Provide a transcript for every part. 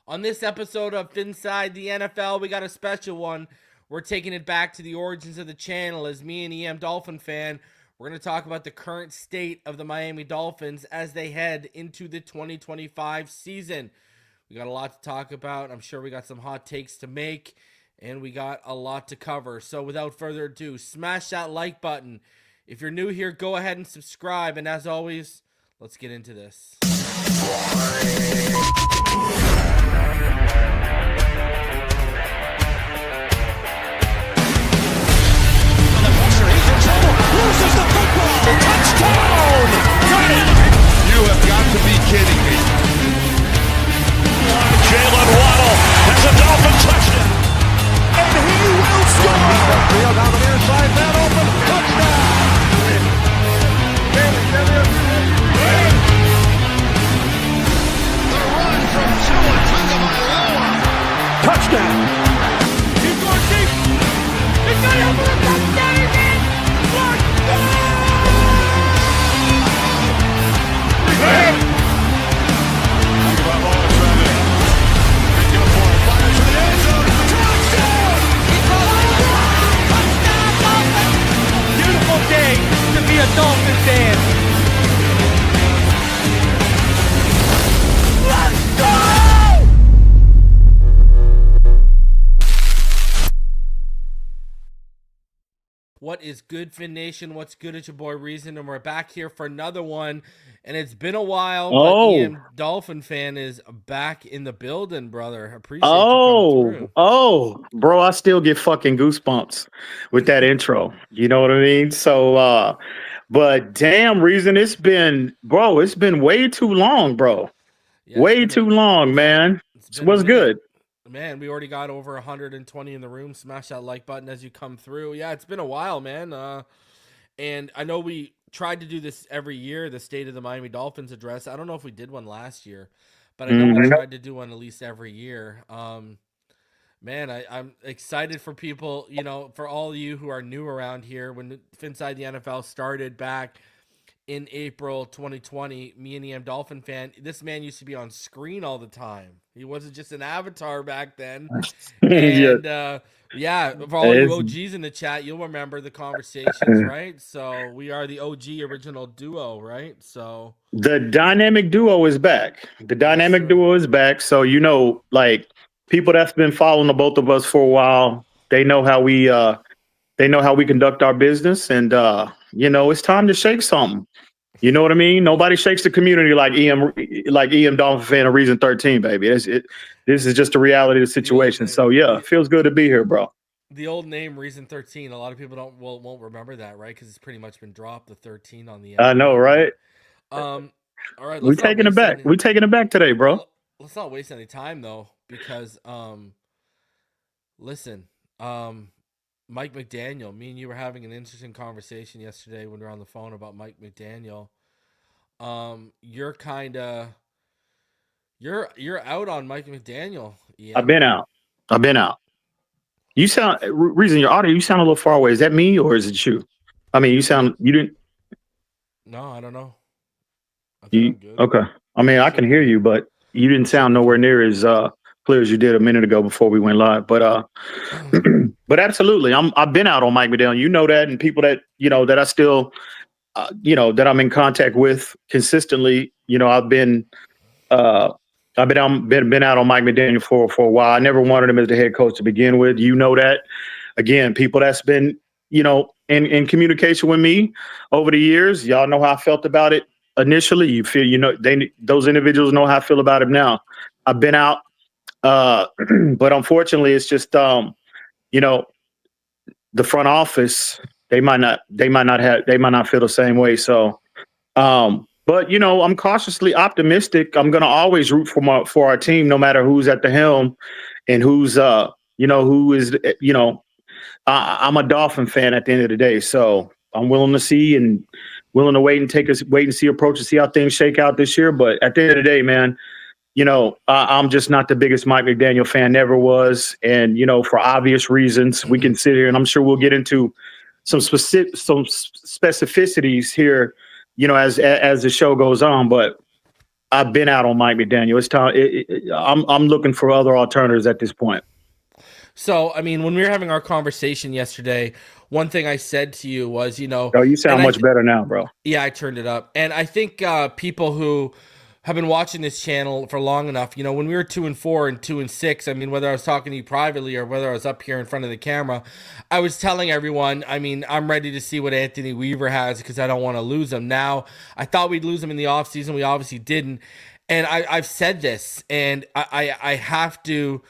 On this episode of Phinside The NFL, we got a special one. We're taking it back to the origins of the channel as me and EMdolphinfan. We're going to talk about the current state of the Miami Dolphins as they head into the 2025 season. We got a lot to talk about. I'm sure we got some hot takes to make, and we got a lot to cover. So without further ado, smash that like button. If you're new here, go ahead and subscribe. And as always, let's get into this. Loses the football. Touchdown! Got it! You have got to be kidding me. Jalen Waddle has a Dolphin touchdown. And he will score! Field down the near side, man open. Touchdown! The run from Tua Tagovailoa. Touchdown! He's going deep. He's got it for a touchdown again. Beautiful day to be a Dolphin fan. Let's go! What is good, Fin Nation? What's good? It's your boy Reason, and we're back here for another one. And it's been a while, but EMdolphinfan is back in the building, brother. Appreciate you coming through. Bro, I still get fucking goosebumps with that intro. You know what I mean? So, but damn, Reason, it's been way too long, bro. Yeah, way too long, man. What's good? Man, we already got over 120 in the room. Smash that like button as you come through. Yeah, it's been a while, man. And I know we tried to do this every year, the State of the Miami Dolphins address. I don't know if we did one last year, but I know we tried to do one at least every year. Man, I'm excited for people, you know, for all of you who are new around here. When Phinside The NFL started back in April 2020, me and EMdolphinfan, this man used to be on screen all the time. He wasn't just an avatar back then. And yeah, for all you OGs in the chat, you'll remember the conversations, right? So we are the OG original duo, right? So the dynamic duo is back. Duo is back. So, you know, like people that's been following the both of us for a while, they know how we conduct our business, and you know, it's time to shake something. You know what I mean? Nobody shakes the community like EMdolphinfan or Reason 13, baby. This is just the reality of the situation. So yeah, it feels good to be here, bro. The old name Reason 13, a lot of people won't remember that, right? Because it's pretty much been dropped, the 13 on the end. I know, right? All right, we're taking it back. We're taking it back today, bro. Let's not waste any time though, because listen, Mike McDaniel, me and you were having an interesting conversation yesterday when we were on the phone about Mike McDaniel. You're out on Mike McDaniel. Yeah. I've been out. You sound, Reason, your audio, you sound a little far away. Is that me or is it you? I mean, you didn't. No, I don't know. Okay. I mean, I can hear you, but you didn't sound nowhere near as clear as you did a minute ago before we went live. But but absolutely, I've been out on Mike McDaniel. You know that, and people that that I still that I'm in contact with consistently. You know, I've been out on Mike McDaniel for a while. I never wanted him as the head coach to begin with. You know that. Again, people that's been in communication with me over the years, y'all know how I felt about it initially. You feel those individuals know how I feel about it now. I've been out. But unfortunately, it's just the front office, they might not feel the same way. So, but I'm cautiously optimistic. I'm gonna always root for our team, no matter who's at the helm and who's who is I'm a Dolphin fan at the end of the day, so I'm willing to see and willing to wait and see approach to see how things shake out this year. But at the end of the day, man, I'm just not the biggest Mike McDaniel fan, never was. And, for obvious reasons, we can sit here and I'm sure we'll get into some specificities here, as the show goes on. But I've been out on Mike McDaniel. It's time. I'm looking for other alternatives at this point. So, I mean, when we were having our conversation yesterday, one thing I said to you was, Oh, you sound much better now, bro. Yeah, I turned it up. And I think people who have been watching this channel for long enough, when we were 2-4 and 2-6, I mean, whether I was talking to you privately or whether I was up here in front of the camera, I was telling everyone, I mean, I'm ready to see what Anthony Weaver has because I don't want to lose him. Now, I thought we'd lose him in the offseason. We obviously didn't. And I've said this, and I have to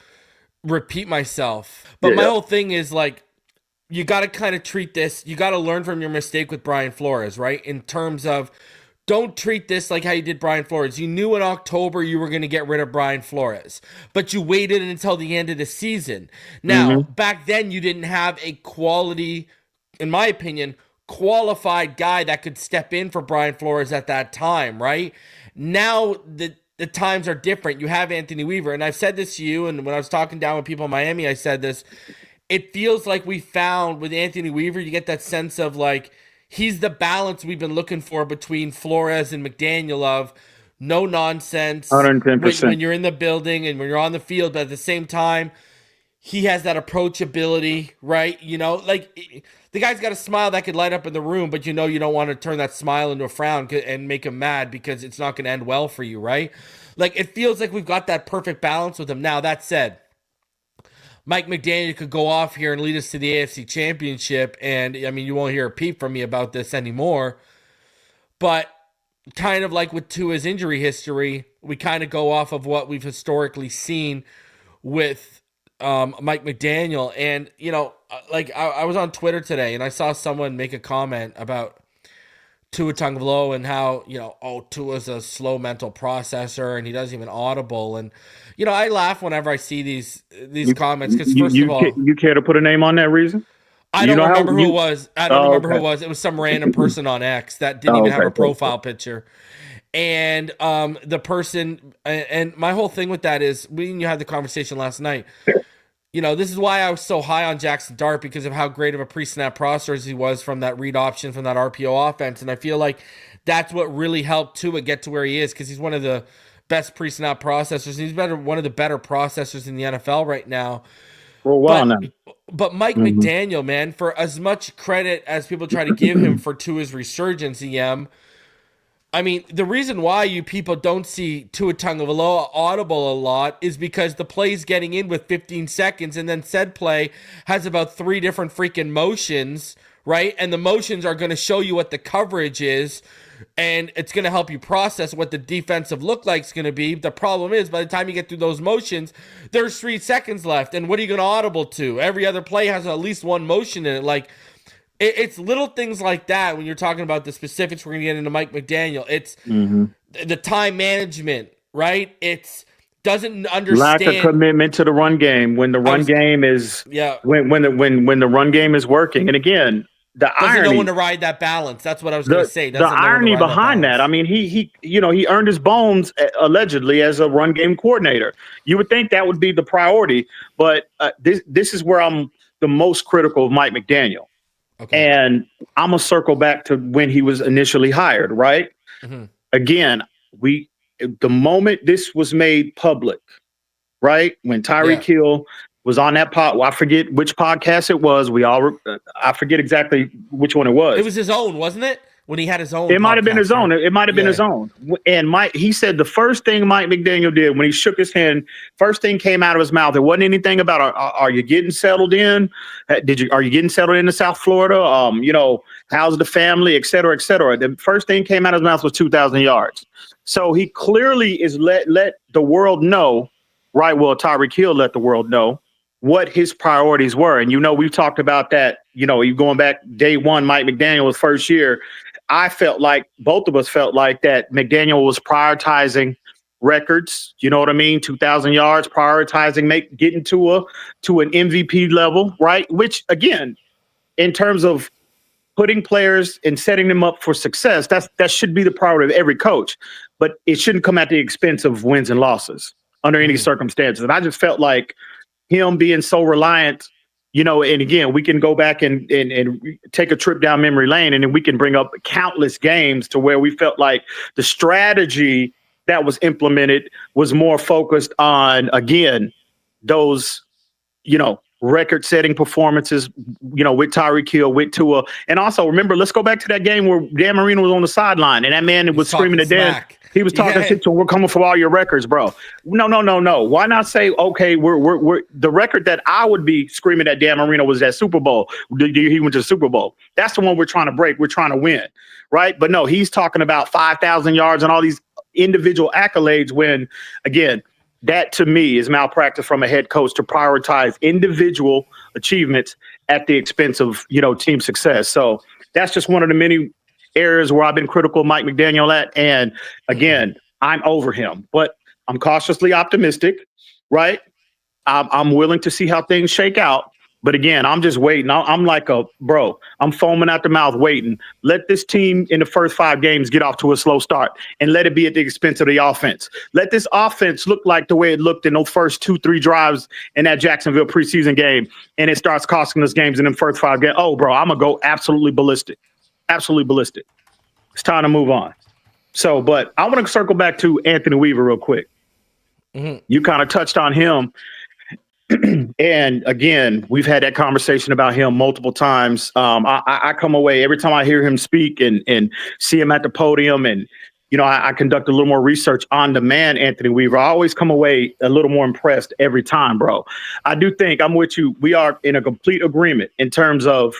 repeat myself. But my whole thing is like, you got to kind of treat this. You got to learn from your mistake with Brian Flores, right? In terms of, don't treat this like how you did Brian Flores. You knew in October you were going to get rid of Brian Flores, but you waited until the end of the season. Now, back then you didn't have a quality, in my opinion, qualified guy that could step in for Brian Flores at that time, right? Now the times are different. You have Anthony Weaver, and I've said this to you, and when I was talking down with people in Miami, I said this. It feels like we found with Anthony Weaver, you get that sense of like, he's the balance we've been looking for between Flores and McDaniel of no nonsense 110%. when you're in the building and when you're on the field, but at the same time, he has that approachability, right? Like the guy's got a smile that could light up in the room, but you don't want to turn that smile into a frown and make him mad because it's not going to end well for you, right? Like it feels like we've got that perfect balance with him. Now, that said, Mike McDaniel could go off here and lead us to the AFC Championship, and I mean, you won't hear a peep from me about this anymore, but kind of like with Tua's injury history, we kind of go off of what we've historically seen with Mike McDaniel. And, like I was on Twitter today, and I saw someone make a comment about Tua Tagovailoa and how, Tua's a slow mental processor and he doesn't even audible. And, I laugh whenever I see these comments because first of all, you care to put a name on that reason? I don't remember who it was. I don't remember who it was. It was some random person on X that didn't even have a profile picture. And the person, and my whole thing with that is, you had the conversation last night. This is why I was so high on Jackson Dart, because of how great of a pre-snap processor he was from that read option, from that RPO offense. And I feel like that's what really helped Tua get to where he is, because he's one of the best pre-snap processors. He's one of the better processors in the NFL right now. But Mike McDaniel, man, for as much credit as people try to give him for Tua's resurgence, I mean, the reason why you people don't see Tua Tagovailoa audible a lot is because the play's getting in with 15 seconds, and then said play has about 3 different freaking motions, right? And the motions are going to show you what the coverage is, and it's going to help you process what the defensive look like is going to be. The problem is, by the time you get through those motions, there's 3 seconds left, and what are you going to audible to? Every other play has at least one motion in it. Like, it's little things like that when you're talking about the specifics. We're going to get into Mike McDaniel. It's the time management, right? It's doesn't understand lack of commitment to the run game when the run game is when the run game is working. And again, the irony, doesn't know when to ride that balance. That's what I was going to say. The irony behind that. I mean, he earned his bones allegedly as a run game coordinator. You would think that would be the priority, but this is where I'm the most critical of Mike McDaniel. Okay. And I'm going to circle back to when he was initially hired, right? Again, the moment this was made public, right? When Tyreek Hill was on that I forget which podcast it was. I forget exactly which one it was. It was his own, wasn't it? When he had his own. It might have been his own. It might have been his own. And he said the first thing Mike McDaniel did when he shook his hand, first thing came out of his mouth, it wasn't anything about, are you getting settled in? Are you getting settled into South Florida? How's the family, et cetera, et cetera. The first thing came out of his mouth was 2,000 yards. So he clearly is let the world know, right? Well, Tyreek Hill let the world know what his priorities were. And, we've talked about that, you going back day one, Mike McDaniel's first year. I felt like both of us felt like that McDaniel was prioritizing records. You know what I mean? 2,000 yards, prioritizing getting to an MVP level, right? Which, again, in terms of putting players and setting them up for success, that should be the priority of every coach. But it shouldn't come at the expense of wins and losses under any circumstances. And I just felt like him being so reliant, and again, we can go back and take a trip down memory lane, and then we can bring up countless games to where we felt like the strategy that was implemented was more focused on, again, those, record-setting performances, with Tyreek Hill, with Tua. And also, remember, let's go back to that game where Dan Marino was on the sideline and that man was screaming at Dan. He was talking shit to him. We're coming for all your records, bro. No. Why not say, okay, we're the record that I would be screaming at Dan Marino was that Super Bowl. He went to the Super Bowl. That's the one we're trying to break. We're trying to win, right? But no, he's talking about 5,000 yards and all these individual accolades when, again, that to me is malpractice from a head coach to prioritize individual achievements at the expense of, team success. So that's just one of the many areas where I've been critical of Mike McDaniel at. And again, I'm over him, but I'm cautiously optimistic, right? I'm willing to see how things shake out. But again, I'm just waiting. I'm like I'm foaming out the mouth waiting. Let this team in the first 5 games get off to a slow start and let it be at the expense of the offense. Let this offense look like the way it looked in those first 2-3 drives in that Jacksonville preseason game, and it starts costing us games in the first 5 games. Oh, bro, I'm going to go absolutely ballistic. Absolutely ballistic. It's time to move on. So, but I want to circle back to Anthony Weaver real quick. Mm-hmm. You kind of touched on him. And again, we've had that conversation about him multiple times. I come away every time I hear him speak and see him at the podium, and I conduct a little more research on the man, Anthony Weaver. I always come away a little more impressed every time, bro. I do think I'm with you. We are in a complete agreement in terms of,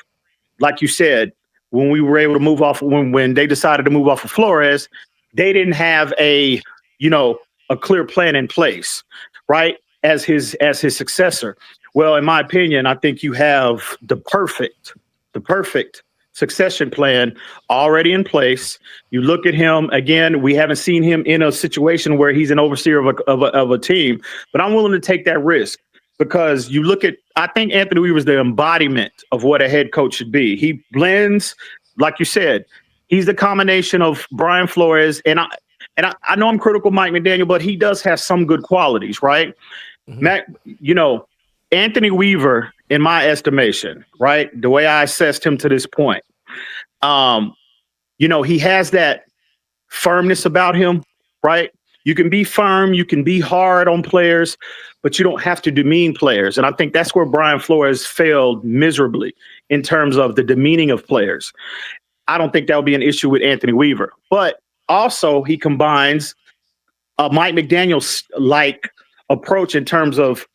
like you said, when we were able to move off, when they decided to move off of Flores, they didn't have a clear plan in place, right? As his successor. Well, in my opinion, I think you have the perfect succession plan already in place. You look at him again. We haven't seen him in a situation where he's an overseer of a team, but I'm willing to take that risk because you look at. I think Anthony Weaver is the embodiment of what a head coach should be. He blends, like you said, he's the combination of Brian Flores and I know I'm critical of Mike McDaniel, but he does have some good qualities, right? Mm-hmm. Mac, Anthony Weaver, in my estimation, right, the way I assessed him to this point, he has that firmness about him, right? You can be firm, you can be hard on players, but you don't have to demean players. And I think that's where Brian Flores failed miserably in terms of the demeaning of players. I don't think that would be an issue with Anthony Weaver. But also, he combines a Mike McDaniel-like approach in terms of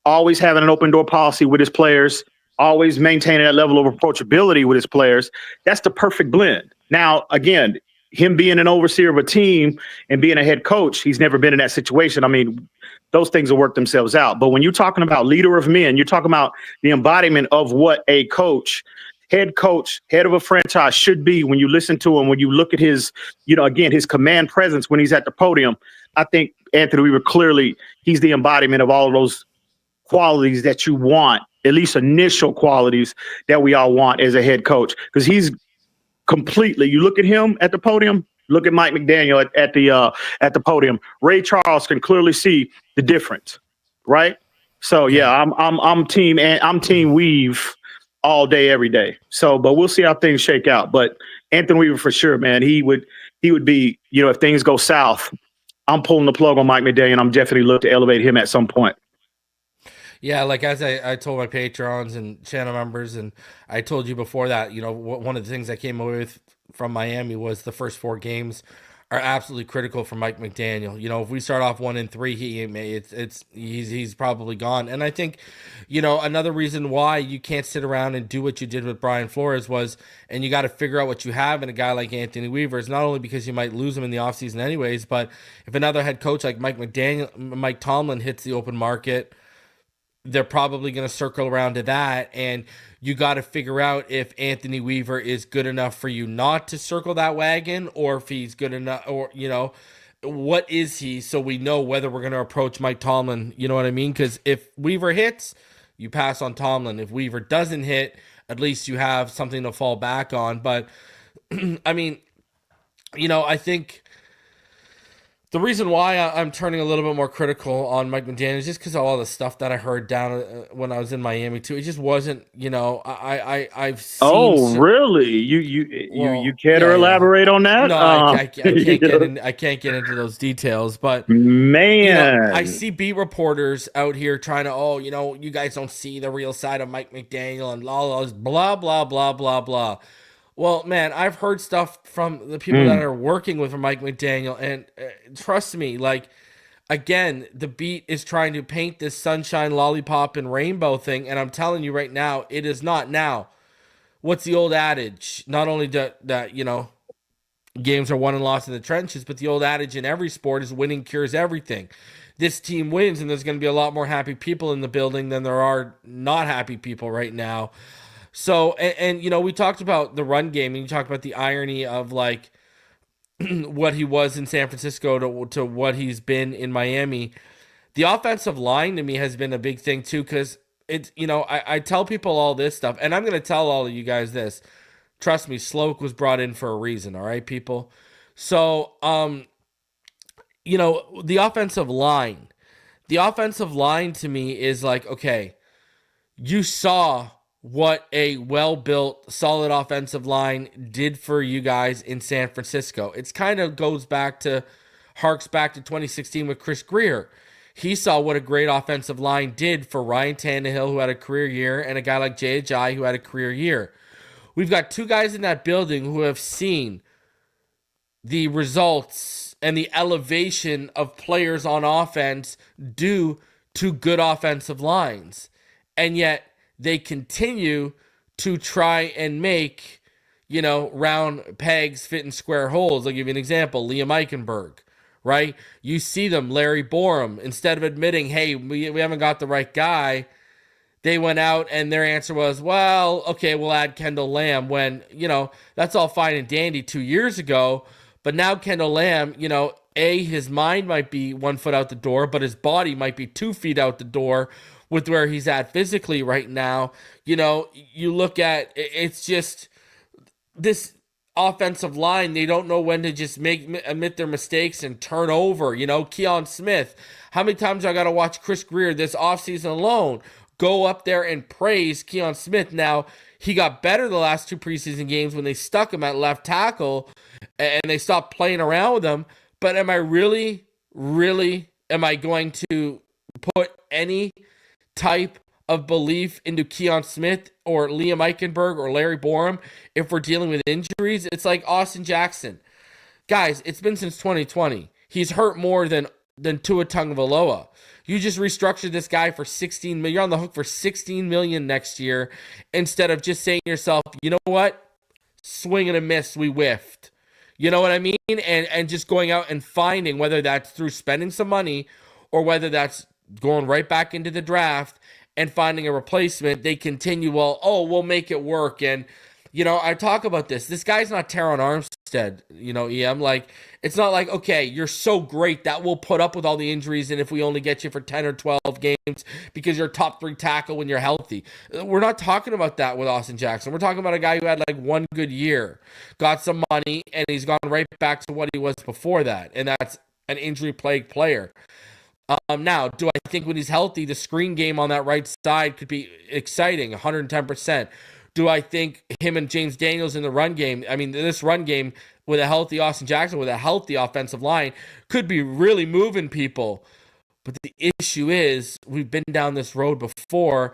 always having an open door policy with his players, always maintaining that level of approachability with his players. That's the perfect blend. Now, again, him being an overseer of a team and being a head coach, he's never been in that situation. I mean, those things will work themselves out. But when you're talking about leader of men, you're talking about the embodiment of what a head of a franchise should be. When you listen to him, when you look at his, again, his command presence when he's at the podium, I think Anthony Weaver clearly, he's the embodiment of all of those qualities that you want, at least initial qualities that we all want as a head coach. Because he's completely, you look at him at the podium, look at Mike McDaniel at the podium. Ray Charles can clearly see the difference, right? So yeah, I'm team Weave all day, every day. So, but we'll see how things shake out. But Anthony Weaver for sure, man, he would be, if things go south, I'm pulling the plug on Mike McDaniel. I'm definitely looking to elevate him at some point. Yeah, like as I told my patrons and channel members, and I told you before that, one of the things I came away with from Miami was the first 4 games are absolutely critical for Mike McDaniel. If we start off 1-3, he's probably gone. And I think, another reason why you can't sit around and do what you did with Brian Flores and you got to figure out what you have in a guy like Anthony Weaver, is not only because you might lose him in the offseason anyways, but if another head coach like Mike Tomlin hits the open market, they're probably going to circle around to that, and you got to figure out if Anthony Weaver is good enough for you not to circle that wagon, or if he's good enough, or, what is he, so we know whether we're going to approach Mike Tomlin, you know what I mean? Because if Weaver hits, you pass on Tomlin. If Weaver doesn't hit, at least you have something to fall back on. But, I mean, I think The reason why I'm turning a little bit more critical on Mike McDaniel is just because of all the stuff that I heard down when I was in Miami too. It just wasn't, I've seen. Oh, really? You Well, care to yeah. elaborate on that? No, I can't get Yeah. in. I can't get into those details, but I Man. see beat reporters out here trying to, you guys don't see the real side of Mike McDaniel and all those blah blah blah blah blah. Well, man, I've heard stuff from the people that Mm. are working with Mike McDaniel, and trust me, like, again, the beat is trying to paint this sunshine, lollipop, and rainbow thing, and I'm telling you right now, it is not. Now, what's the old adage? Not only that games are won and lost in the trenches, but the old adage in every sport is winning cures everything. This team wins, and there's going to be a lot more happy people in the building than there are not happy people right now. So, and we talked about the run game, and you talked about the irony of like what he was in San Francisco to what he's been in Miami. The offensive line to me has been a big thing too, because it's, I tell people all this stuff, and I'm going to tell all of you guys this. Trust me, Sloak was brought in for a reason, all right, people? So, the offensive line. The offensive line to me is like, okay, you saw what a well-built, solid offensive line did for you guys in San Francisco. It's kind of harks back to 2016 with Chris Greer. He saw what a great offensive line did for Ryan Tannehill, who had a career year, and a guy like Jay Ajayi, who had a career year. We've got two guys in that building who have seen the results and the elevation of players on offense due to good offensive lines. And yet they continue to try and make, round pegs fit in square holes. I'll give you an example. Liam Eichenberg, right? You see them, Larry Borum, instead of admitting, hey, we haven't got the right guy, they went out and their answer was, well, okay, we'll add Kendall Lamb, when, that's all fine and dandy 2 years ago. But now Kendall Lamb, his mind might be 1 foot out the door, but his body might be 2 feet out the door with where he's at physically right now. You look at, it's just this offensive line, they don't know when to just admit their mistakes and turn over. Keon Smith, how many times I got to watch Chris Greer this offseason alone go up there and praise Keon Smith? Now, he got better the last 2 preseason games when they stuck him at left tackle and they stopped playing around with him. But am I really going to put any type of belief into Keon Smith or Liam Eichenberg or Larry Borum if we're dealing with injuries? It's like Austin Jackson. Guys, it's been since 2020. He's hurt more than Tua Tagovailoa. You just restructured this guy for $16 million. You're on the hook for $16 million next year, instead of just saying to yourself, you know what? Swing and a miss, we whiffed. You know what I mean? And just going out and finding, whether that's through spending some money or whether that's going right back into the draft and finding a replacement. They continue, we'll make it work. And, I talk about this. This guy's not Teron Armstead, EM. Like, it's not like, okay, you're so great that we'll put up with all the injuries, and if we only get you for 10 or 12 games because you're top 3 tackle when you're healthy. We're not talking about that with Austin Jackson. We're talking about a guy who had like 1 good year, got some money, and he's gone right back to what he was before that, and that's an injury-plagued player. Now, do I think when he's healthy, the screen game on that right side could be exciting, 110%? Do I think him and James Daniels in the run game, this run game with a healthy Austin Jackson, with a healthy offensive line, could be really moving people? But the issue is, we've been down this road before,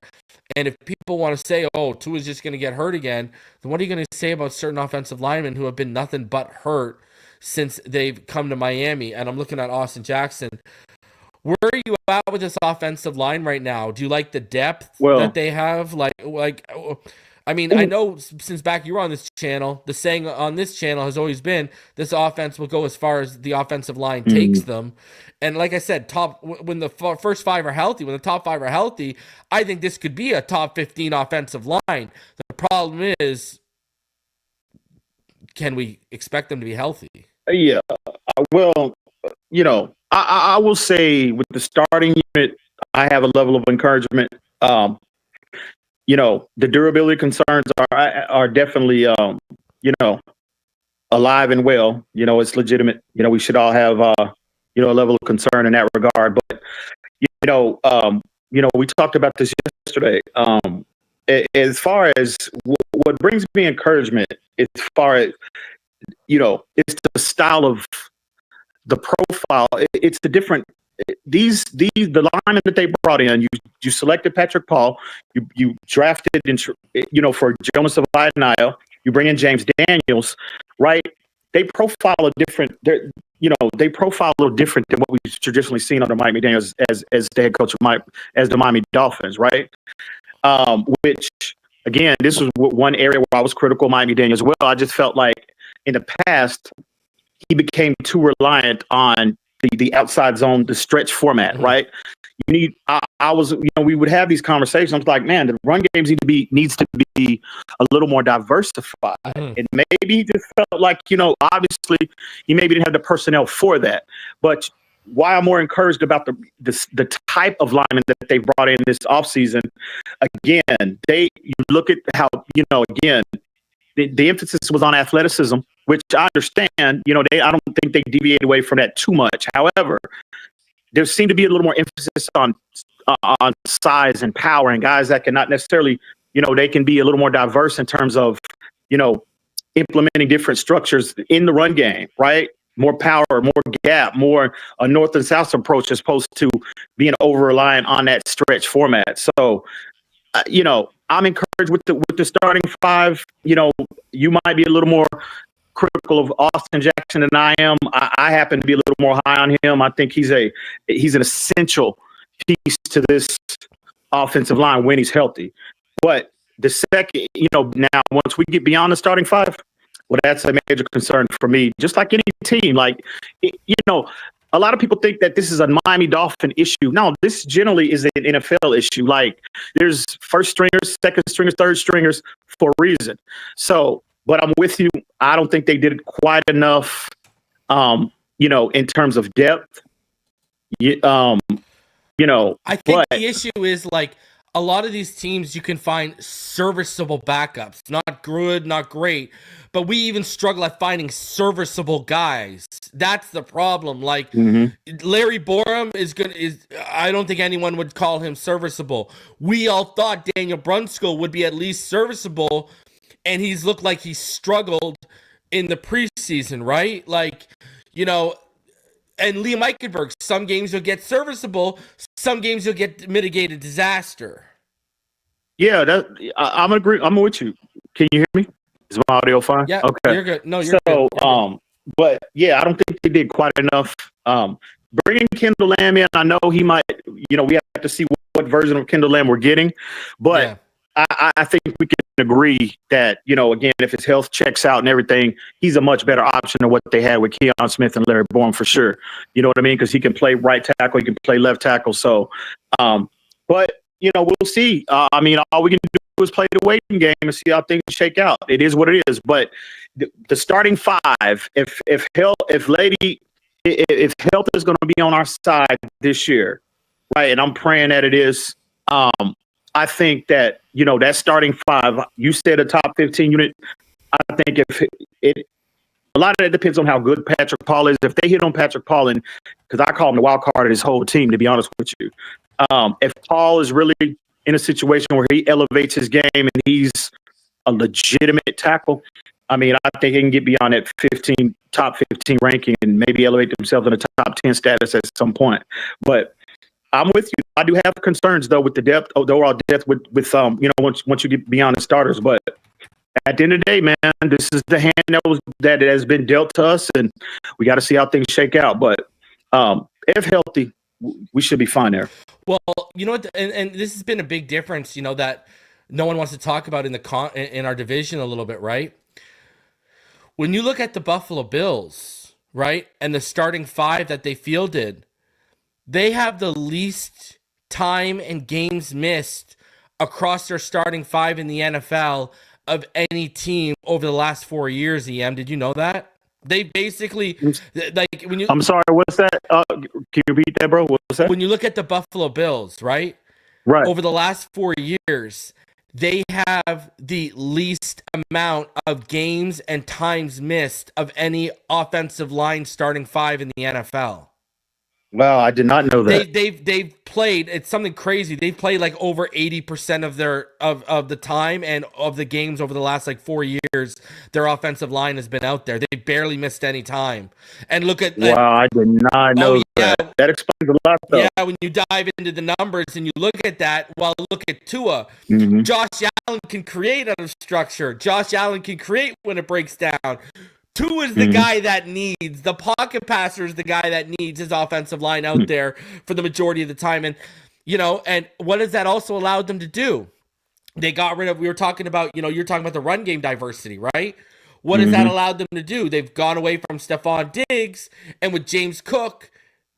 and if people want to say, Tua's just going to get hurt again, then what are you going to say about certain offensive linemen who have been nothing but hurt since they've come to Miami? And I'm looking at Austin Jackson. Where are you at with this offensive line right now? Do you like the depth that they have? I know since back you were on this channel, the saying on this channel has always been this offense will go as far as the offensive line takes them. And like I said, when the first 5 are healthy, when the top 5 are healthy, I think this could be a top 15 offensive line. The problem is, can we expect them to be healthy? Yeah. Well, I will say with the starting unit, I have a level of encouragement. The durability concerns are definitely, alive and well. It's legitimate. We should all have a level of concern in that regard. But we talked about this yesterday. As far as what brings me encouragement, as far as it's the style of the profile. It's the different. The linemen that they brought in. You selected Patrick Paul. You drafted for Jonas Savaianaia. You bring in James Daniels, right? They profile a different. They profile a little different than what we've traditionally seen under Mike McDaniel as the head coach of as the Miami Dolphins, right? Which again, this was one area where I was critical of Mike McDaniel as well. I just felt like in the past he became too reliant on the outside zone, the stretch format, right? We would have these conversations. I was like, man, the run games needs to be a little more diversified. And maybe he just felt like, obviously he maybe didn't have the personnel for that. But why I'm more encouraged about the type of lineman that they brought in this offseason, again, you look at how, again, the emphasis was on athleticism, which I understand. I don't think they deviated away from that too much. However, there seemed to be a little more emphasis on size and power, and guys that can not necessarily, they can be a little more diverse in terms of, implementing different structures in the run game, right? More power, more gap, more a north and south approach as opposed to being over reliant on that stretch format. So, I'm encouraged with the starting five. You might be a little more critical of Austin Jackson than I am. I happen to be a little more high on him. I think he's an essential piece to this offensive line when he's healthy. But the second, now once we get beyond the starting five, well, that's a major concern for me. Just like any team, a lot of people think that this is a Miami Dolphin issue. No, this generally is an NFL issue. Like, there's first stringers, second stringers, third stringers for a reason. So, but I'm with you. I don't think they did quite enough, in terms of depth. I think the issue is like a lot of these teams you can find serviceable backups, not good, not great, but we even struggle at finding serviceable guys. That's the problem. Like Larry Borum I don't think anyone would call him serviceable. We all thought Daniel Brunskill would be at least serviceable, and he's looked like he struggled in the preseason, right? Like, and Liam Eichenberg, some games you'll get serviceable, some games you'll get mitigated disaster. Yeah, I'm agree. I'm with you. Can you hear me? Is my audio fine? Yeah, okay. You're good. No, you're good. But yeah, I don't think they did quite enough. Bringing Kendall Lamb in, I know he might. We have to see what version of Kendall Lamb we're getting, but. Yeah. I think we can agree that, again, if his health checks out and everything, he's a much better option than what they had with Keon Smith and Larry Borum for sure. You know what I mean? Because he can play right tackle, he can play left tackle. So, but, we'll see. All we can do is play the waiting game and see how things shake out. It is what it is. But the starting five, if health is going to be on our side this year, right, and I'm praying that it is, I think that, that starting five, you said a top 15 unit. I think a lot of it depends on how good Patrick Paul is. If they hit on Patrick Paul, and because I call him the wild card of this whole team, to be honest with you, if Paul is really in a situation where he elevates his game and he's a legitimate tackle, I think he can get beyond that top 15 ranking and maybe elevate themselves in a top 10 status at some point. But I'm with you. I do have concerns though with the depth, the overall depth with once you get beyond the starters. But at the end of the day, man, this is the hand that has been dealt to us, and we got to see how things shake out. But if healthy, we should be fine there. Well, you know what, and this has been a big difference, that no one wants to talk about in our division a little bit, right? When you look at the Buffalo Bills, right, and the starting five that they fielded, they have the least time and games missed across their starting five in the NFL of any team over the last 4 years. Did you know that? They basically, like, when you. I'm sorry, what's that? Can you repeat that, bro? What's that? When you look at the Buffalo Bills, right? Right. Over the last 4 years, they have the least amount of games and times missed of any offensive line starting five in the NFL. Wow, I did not know that. They've played, it's something crazy. They've played like over 80% of their of the time and of the games over the last like 4 years. Their offensive line has been out there. They barely missed any time. And look at Wow, I did not know that. That explains a lot, though. Yeah, when you dive into the numbers and you look at that, well, look at Tua. Josh Allen can create out of structure. Josh Allen can create when it breaks down. Tua is the guy that needs. The pocket passer is the guy that needs his offensive line out there for the majority of the time. And, and what does that also allow them to do? They got rid of, we were talking about, you're talking about the run game diversity, right? What has that allowed them to do? They've gone away from Stephon Diggs, and with James Cook,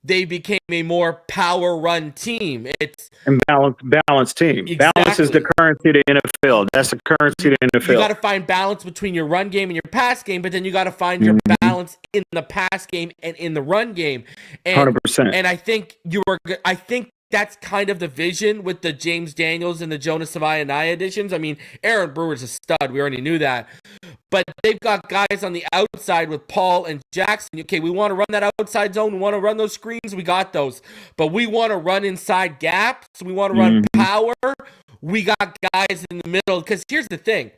they became a more power run team. It's and balanced team. Exactly. Balance is the currency of the NFL. That's the currency of the NFL. You got to find balance between your run game and your pass game, but then you got to find your balance in the pass game and in the run game. And, 100%. And I think that's kind of the vision with the James Daniels and the Jonas Savaianai additions. I mean, Aaron Brewer's a stud. We already knew that. But they've got guys on the outside with Paul and Jackson. Okay, we want to run that outside zone. We want to run those screens. We got those. But we want to run inside gaps. We want to run power. We got guys in the middle. Because here's the thing.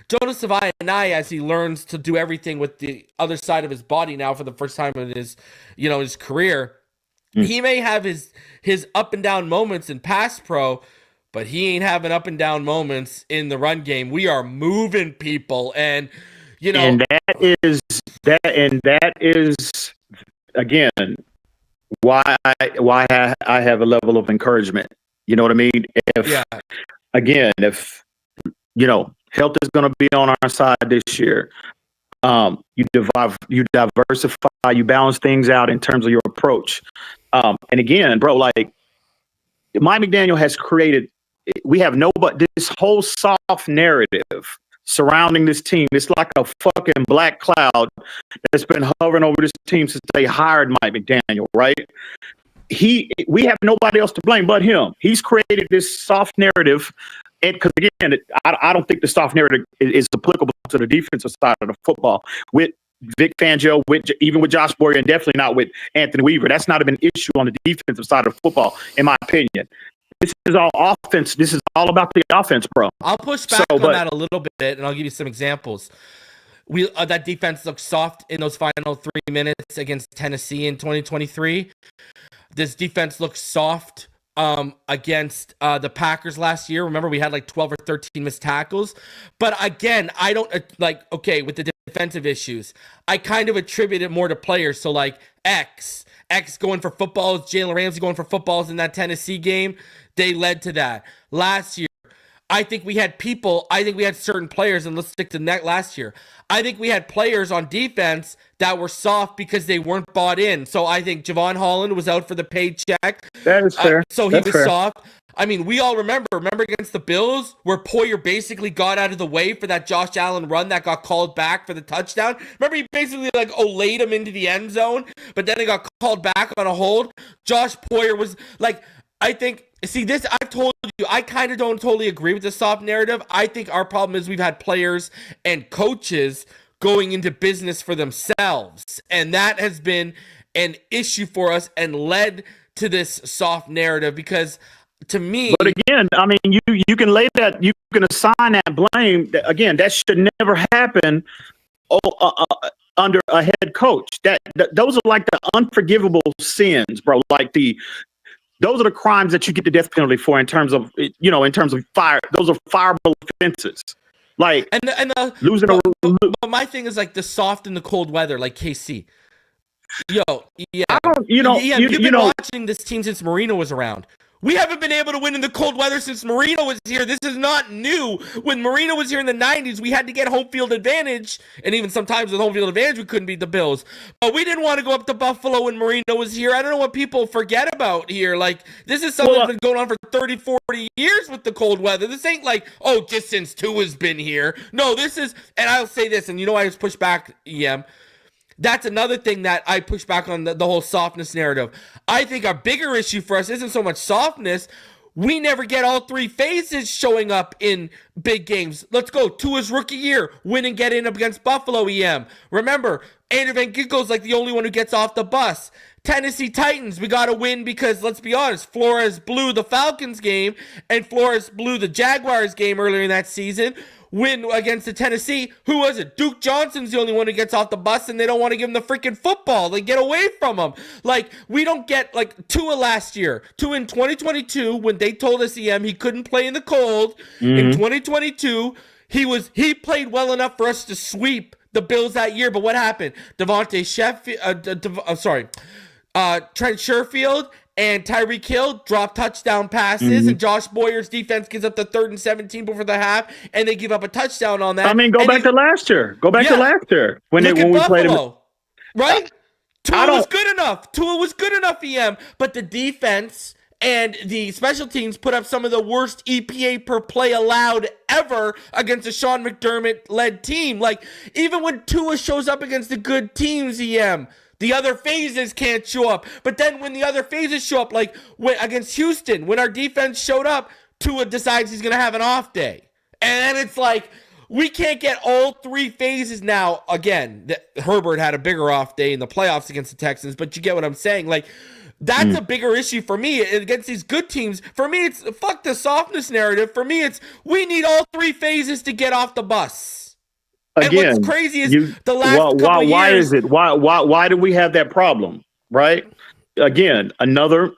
Jonas Savaianai, as he learns to do everything with the other side of his body now for the first time in his career, he may have his up and down moments in pass pro, but he ain't having up and down moments in the run game. We are moving people, and and that is again why I have a level of encouragement. You know what I mean? If health is going to be on our side this year, you diversify, you balance things out in terms of your approach. And again, bro, like Mike McDaniel has created. We have this whole soft narrative surrounding this team. It's like a fucking black cloud that's been hovering over this team since they hired Mike McDaniel, right? We have nobody else to blame but him. He's created this soft narrative. And because again, I don't think the soft narrative is applicable to the defensive side of the football with Vic Fangio, even with Josh Boyer, and definitely not with Anthony Weaver. That's not an issue on the defensive side of football, in my opinion. This is all offense. This is all about the offense, bro. I'll push back on that a little bit, and I'll give you some examples. That defense looked soft in those final 3 minutes against Tennessee in 2023. This defense looked soft against the Packers last year. Remember, we had like 12 or 13 missed tackles. But again, I don't with the defensive issues, I kind of attribute it more to players. So like X going for footballs, Jalen Ramsey going for footballs in that Tennessee game. They led to that. Last year, I think we had certain players, and let's stick to that last year. I think we had players on defense that were soft because they weren't bought in. So I think Javon Holland was out for the paycheck. That is fair. So he was soft. I mean, we all remember against the Bills where Poyer basically got out of the way for that Josh Allen run that got called back for the touchdown. Remember, he basically laid him into the end zone, but then he got called back on a hold. Josh Poyer was like, I think, I've told you, I kind of don't totally agree with the soft narrative. I think our problem is we've had players and coaches going into business for themselves, and that has been an issue for us and led to this soft narrative because to me. But again, I mean, you can lay that, you can assign that blame. Again, that should never happen under a head coach. Those are like the unforgivable sins, bro. Those are the crimes that you get the death penalty for in terms of fire. Those are fireable offenses. Like losing but my thing is like the soft and the cold weather, like KC. Yo, yeah. You've been watching this team since Marino was around. We haven't been able to win in the cold weather since Marino was here. This is not new. When Marino was here in the 90s, we had to get home field advantage. And even sometimes with home field advantage, we couldn't beat the Bills. But we didn't want to go up to Buffalo when Marino was here. I don't know what people forget about here. Like, this is something that's been going on for 30, 40 years with the cold weather. This ain't like, just since Tua's been here. No, this is, and I'll say this, and I just push back, EM. That's another thing that I push back on the whole softness narrative. I think our bigger issue for us isn't so much softness. We never get all three phases showing up in big games. Let's go. Tua's rookie year, win and get in up against Buffalo, EM. Remember, Andrew Van Ginkel's like the only one who gets off the bus. Tennessee Titans. We got to win because, let's be honest, Flores blew the Falcons game and Flores blew the Jaguars game earlier in that season. Win against the Tennessee. Who was it? Duke Johnson's the only one who gets off the bus, and they don't want to give him the freaking football. They get away from him. Like, we don't get, like, Tua last year. Tua in 2022, when they told us he couldn't play in the cold. In 2022, he played well enough for us to sweep the Bills that year. But what happened? Trent Sherfield and Tyreek Hill drop touchdown passes, and Josh Boyer's defense gives up the 3rd and 17 before the half, and they give up a touchdown on that. I mean, go back to last year. When we played him. Right? Tua was good enough, EM, but the defense and the special teams put up some of the worst EPA per play allowed ever against a Sean McDermott-led team. Like, even when Tua shows up against the good teams, the other phases can't show up. But then when the other phases show up, like against Houston, when our defense showed up, Tua decides he's going to have an off day. And then it's like, we can't get all 3 phases now. Again, Herbert had a bigger off day in the playoffs against the Texans, but you get what I'm saying. Like, that's a bigger issue for me against these good teams. For me, it's fuck the softness narrative. For me, it's we need all 3 phases to get off the bus. Again, and what's crazy is the last couple of years. Why is it? Why do we have that problem? Right? Again, another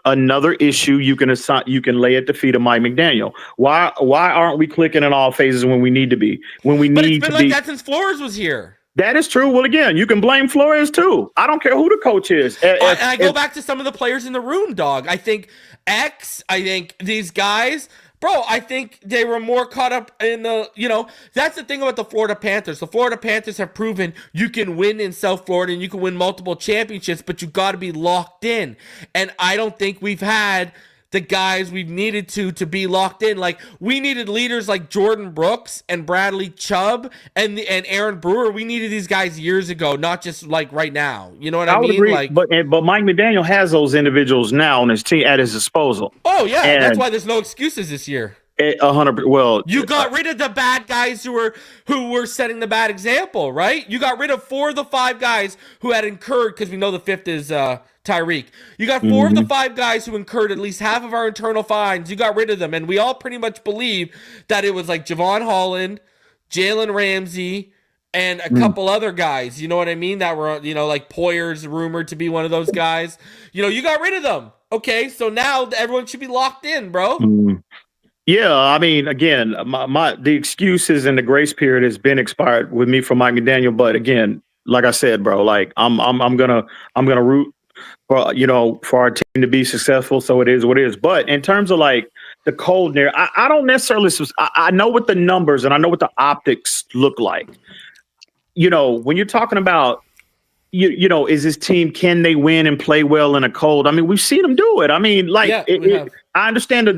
issue you can lay at the feet of Mike McDaniel. Why aren't we clicking in all phases when we need to be? But it's been like that since Flores was here. That is true. Well, again, you can blame Flores too. I don't care who the coach is. I go back to some of the players in the room, dog. I think these guys. Bro, I think they were more caught up in that's the thing about the Florida Panthers. The Florida Panthers have proven you can win in South Florida and you can win multiple championships, but you got to be locked in. And I don't think we've had the guys we've needed to be locked in. Like, we needed leaders like Jordan Brooks and Bradley Chubb and Aaron Brewer. We needed these guys years ago, not just like right now. You know what I mean? Agree. Like, but Mike McDaniel has those individuals now on his team at his disposal. Oh yeah, and that's why there's no excuses this year. 100%. Well, you got rid of the bad guys who were setting the bad example, right? You got rid of 4 of the 5 guys who had incurred, because we know the 5th is Tyreek. You got 4 of the 5 guys who incurred at least half of our internal fines. You got rid of them, and we all pretty much believe that it was like Javon Holland, Jalen Ramsey, and a couple other guys. You know what I mean? That were like Poyer's rumored to be one of those guys. You got rid of them. Okay, so now everyone should be locked in, bro. Yeah, I mean, again, the excuses and the grace period has been expired with me from Mike McDaniel. But again, like I said, bro, like I'm gonna root for for our team to be successful. So it is what it is. But in terms of like the cold there, I don't necessarily. I know what the numbers and I know what the optics look like. When you're talking about is this team, can they win and play well in a cold? I mean, we've seen them do it. I mean, like I understand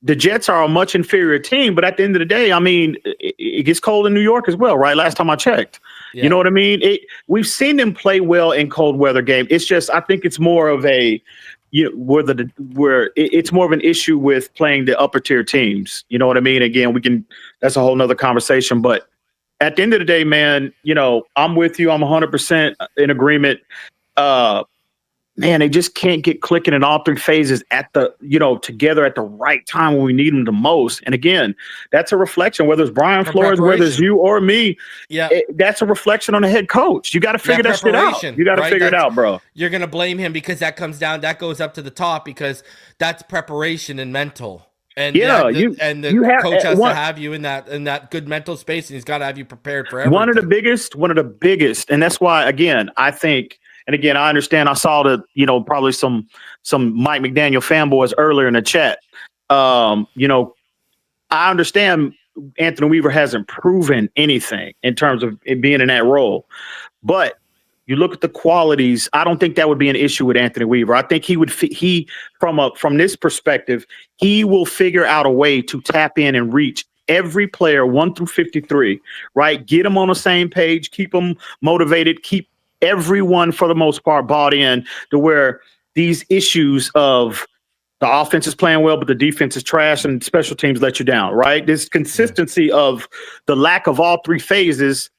the Jets are a much inferior team, but at the end of the day, I mean, it gets cold in New York as well, right? Last time I checked. Yeah. You know what I mean? We've seen them play well in cold weather games. It's just, I think it's more of a, where it's more of an issue with playing the upper tier teams. You know what I mean? Again, that's a whole nother conversation, but at the end of the day, man, I'm with you. I'm 100% in agreement. Man, they just can't get clicking in all 3 phases at the, together at the right time when we need them the most. And again, that's a reflection, whether it's Brian Flores, whether it's you or me. Yeah, that's a reflection on the head coach. You got to figure that shit out. You got to figure it out, bro. You're going to blame him because that goes up to the top because that's preparation and mental. And the coach has to have you in that good mental space, and he's got to have you prepared for everything. One of the biggest, and that's why, again, I think. And again, I understand. I saw probably some Mike McDaniel fanboys earlier in the chat. I understand Anthony Weaver hasn't proven anything in terms of it being in that role, but you look at the qualities. I don't think that would be an issue with Anthony Weaver. I think from this perspective, he will figure out a way to tap in and reach every player 1 through 53. Right, get them on the same page, keep them motivated, keep everyone, for the most part, bought in to where these issues of the offense is playing well, but the defense is trash and special teams let you down, right? This consistency of the lack of all 3 phases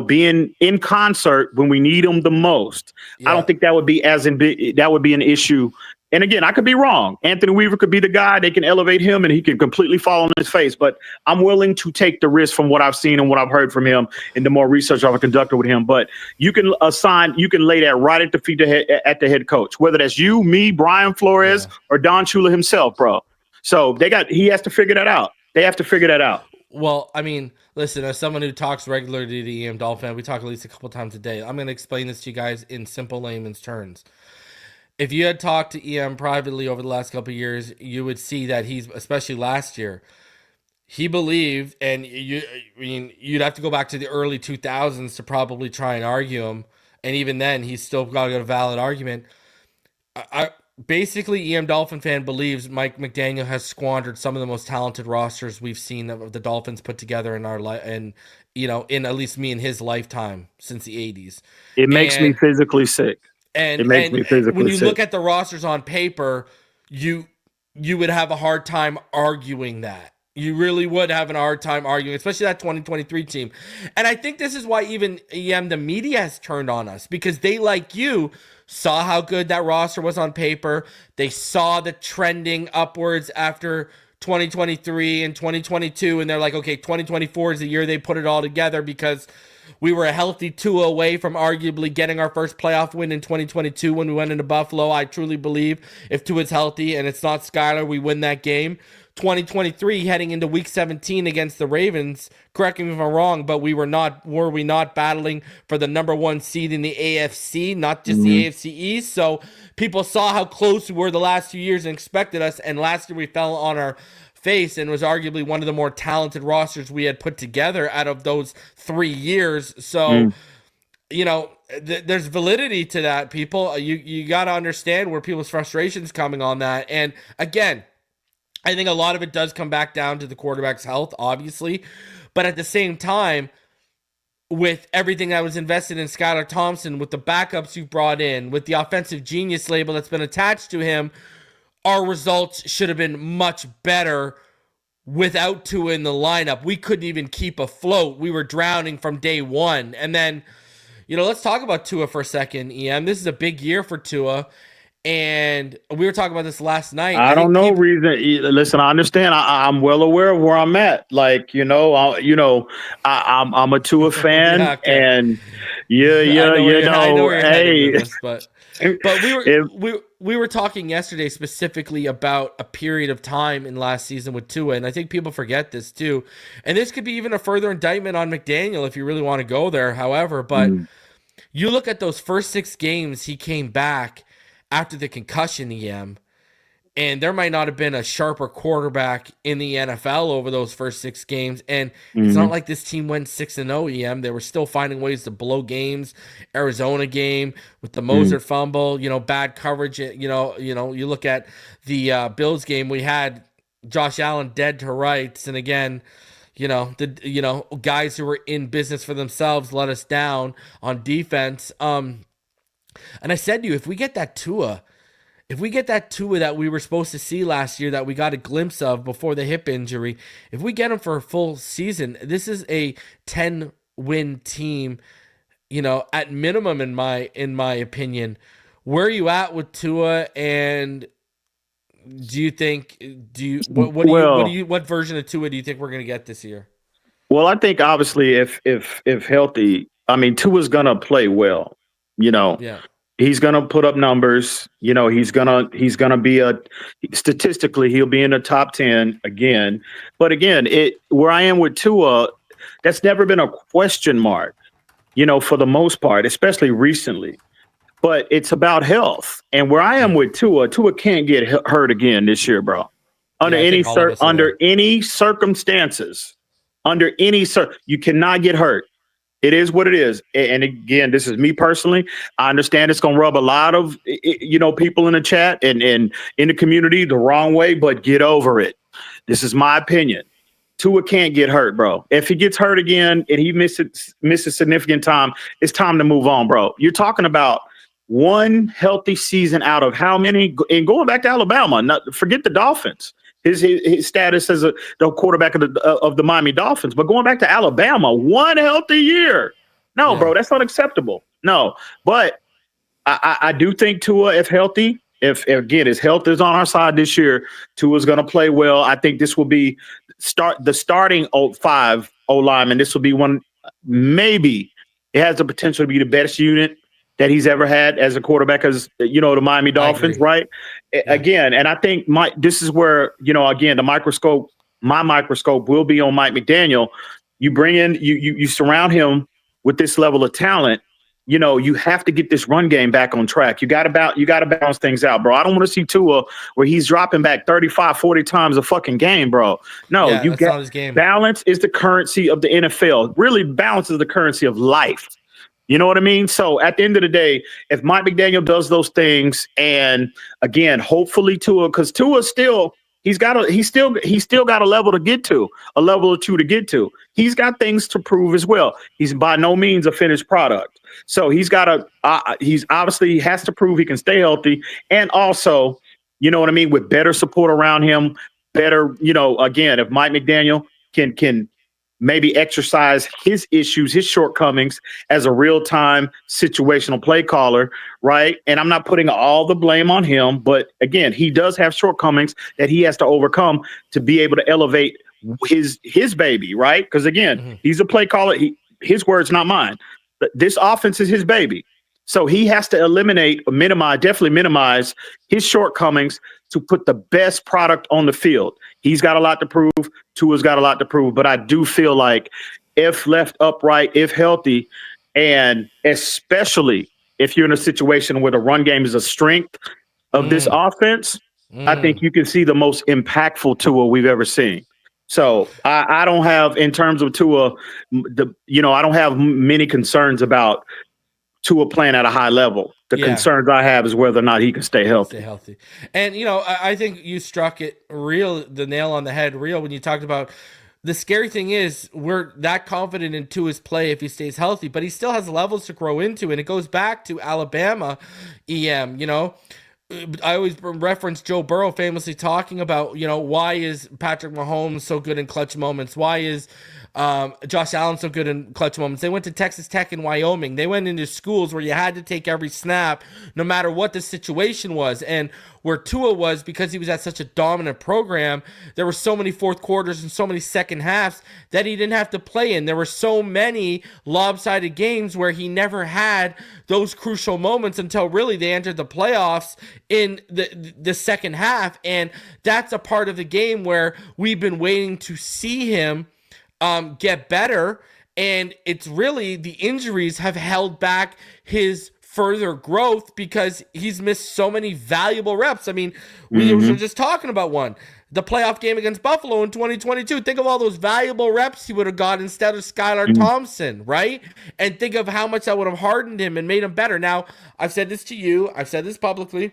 being in concert when we need them the most. Yeah. I don't think that would be that would be an issue. And again, I could be wrong. Anthony Weaver could be the guy. They can elevate him and he can completely fall on his face. But I'm willing to take the risk from what I've seen and what I've heard from him and the more research I've conducted with him. But you can lay that right at the feet at the head coach, whether that's you, me, Brian Flores, or Don Shula himself, bro. So he has to figure that out. They have to figure that out. Well, I mean, listen, as someone who talks regularly to the EMdolphin, we talk at least a couple times a day. I'm going to explain this to you guys in simple layman's terms. If you had talked to EM privately over the last couple of years, you would see that especially last year, he believed, and you'd have to go back to the early 2000s to probably try and argue him. And even then, he's still got a valid argument. Basically, EMdolphinfan believes Mike McDaniel has squandered some of the most talented rosters we've seen of the Dolphins put together in our life, and in at least me in his lifetime since the 80s. It makes me physically sick. And it makes me physically when you sick. look at the rosters on paper, you would have a hard time arguing that. You really would have a hard time arguing, especially that 2023 team. And I think this is why even the media has turned on us, because they, like you, saw how good that roster was on paper. They saw the trending upwards after 2023 and 2022, and they're like, okay, 2024 is the year they put it all together, because we were a healthy Tua away from arguably getting our first playoff win in 2022 when we went into Buffalo. I truly believe if Tua's healthy and it's not Skyler, we win that game. 2023 heading into week 17 against the Ravens, correct me if I'm wrong, but were we not battling for the number one seed in the AFC, not just the AFC East? So people saw how close we were the last few years and expected us, and last year we fell on our face and was arguably one of the more talented rosters we had put together out of those 3 years. So there's validity to that, people. You got to understand where people's frustrations coming on that. And again, I think a lot of it does come back down to the quarterback's health, obviously. But at the same time, with everything that was invested in Skylar Thompson, with the backups you brought in, with the offensive genius label that's been attached to him, our results should have been much better without Tua in the lineup. We couldn't even keep afloat. We were drowning from day one. And then, let's talk about Tua for a second, EM. This is a big year for Tua. And we were talking about this last night. I don't know reason. Listen, I understand. I'm well aware of where I'm at. Like, I'm a Tua fan, yeah, okay. And I know where you're heading with this, but we were talking yesterday specifically about a period of time in last season with Tua, and I think people forget this too. And this could be even a further indictment on McDaniel if you really want to go there. However, but you look at those first 6 games he came back after the concussion, EM, and there might not have been a sharper quarterback in the NFL over those first 6 games. And it's not like this team went 6-0, EM. They were still finding ways to blow games. Arizona game with the Moser fumble, bad coverage. You look at the Bills game, we had Josh Allen dead to rights. And again, guys who were in business for themselves let us down on defense. And I said to you, if we get that Tua that we were supposed to see last year, that we got a glimpse of before the hip injury, if we get him for a full season, this is a 10-win team, at minimum in my opinion. Where are you at with Tua, and what version of Tua do you think we're going to get this year? Well, I think obviously if healthy, I mean, Tua's going to play well. Yeah. He's gonna put up numbers. He's gonna be statistically he'll be in the top 10 again. But again, where I am with Tua, that's never been a question mark. For the most part, especially recently. But it's about health. And where I am with Tua can't get hurt again this year, bro. Under any circumstances, you cannot get hurt. It is what it is. And again, this is me personally. I understand it's going to rub a lot of, people in the chat and in the community the wrong way, but get over it. This is my opinion. Tua can't get hurt, bro. If he gets hurt again and he misses significant time, it's time to move on, bro. You're talking about one healthy season out of how many? And going back to Alabama, forget the Dolphins. his status as the quarterback of the Miami Dolphins. But going back to Alabama, one healthy year. No, bro, that's unacceptable. No, but I do think Tua, if healthy, if again his health is on our side this year, Tua's going to play well. I think this will be the starting 5 O lineman. This will be one, maybe it has the potential to be the best unit that he's ever had as a quarterback, as the Miami Dolphins, right? Yeah. Again, and I think this is where again my microscope will be on Mike McDaniel. You bring in, you surround him with this level of talent. You have to get this run game back on track. You got to balance things out, bro. I don't want to see Tua where he's dropping back 35, 40 times a fucking game, bro. No, you got his game. Balance is the currency of the NFL. Really, balance is the currency of life. You know what I mean? So at the end of the day, if Mike McDaniel does those things, and again, hopefully Tua, because Tua's still he's still got a level to get to, a level or two to get to. He's got things to prove as well. He's by no means a finished product. So he's got he's obviously has to prove he can stay healthy, and also, you know what I mean, with better support around him, better, again, if Mike McDaniel can maybe exercise his issues, his shortcomings as a real-time situational play caller, right? And I'm not putting all the blame on him, but again, he does have shortcomings that he has to overcome to be able to elevate his baby, right? Because again, he's a play caller. His words, not mine. This offense is his baby. So he has to definitely minimize his shortcomings to put the best product on the field. He's got a lot to prove. Tua's got a lot to prove. But I do feel like if left upright, if healthy, and especially if you're in a situation where the run game is a strength of this offense, I think you can see the most impactful Tua we've ever seen. So I don't have, in terms of Tua, I don't have many concerns about Tua playing at a high level. The concerns I have is whether or not he can stay healthy. And, I think you struck the nail on the head when you talked about the scary thing is we're that confident in Tua's play if he stays healthy, but he still has levels to grow into. And it goes back to Alabama, I always reference Joe Burrow famously talking about, why is Patrick Mahomes so good in clutch moments? Why is Josh Allen so good in clutch moments? They went to Texas Tech and Wyoming. They went into schools where you had to take every snap, no matter what the situation was. And where Tua was, because he was at such a dominant program, there were so many fourth quarters and so many second halves that he didn't have to play in. There were so many lopsided games where he never had those crucial moments until really they entered the playoffs in the second half. And that's a part of the game where we've been waiting to see him get better, and it's really the injuries have held back his further growth because he's missed so many valuable reps. I mean, we were just talking about the playoff game against Buffalo in 2022. Think of all those valuable reps he would have got instead of Skylar Thompson, right? And think of how much that would have hardened him and made him better. Now, I've said this to you. I've said this publicly.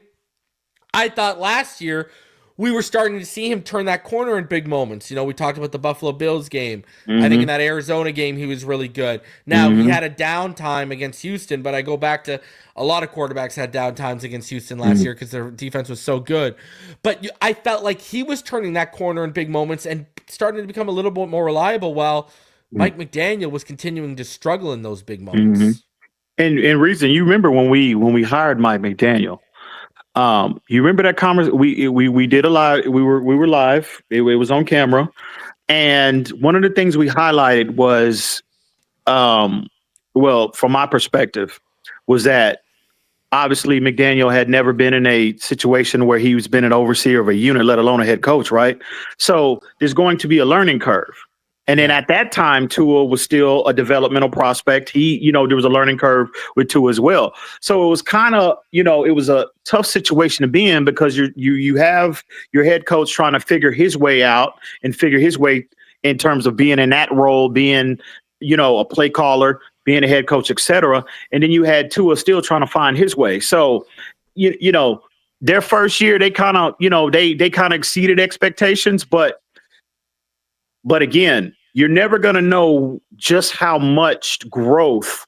I thought last year we were starting to see him turn that corner in big moments. We talked about the Buffalo Bills game. I think in that Arizona game, he was really good. Now, he had a downtime against Houston, but I go back to a lot of quarterbacks had downtimes against Houston last year because their defense was so good. But I felt like he was turning that corner in big moments and starting to become a little bit more reliable while Mike McDaniel was continuing to struggle in those big moments. And reason, you remember when we hired Mike McDaniel, you remember that conversation? We did a live. We were live. It was on camera, and one of the things we highlighted was, from my perspective, was that obviously McDaniel had never been in a situation where he's been an overseer of a unit, let alone a head coach, right? So there's going to be a learning curve. And then at that time, Tua was still a developmental prospect. There was a learning curve with Tua as well. So it was kind of, it was a tough situation to be in because you have your head coach trying to figure his way out and figure his way in terms of being in that role, being, a play caller, being a head coach, etc. And then you had Tua still trying to find his way. So, their first year, they kind of, they kind of exceeded expectations, but again, you're never going to know just how much growth,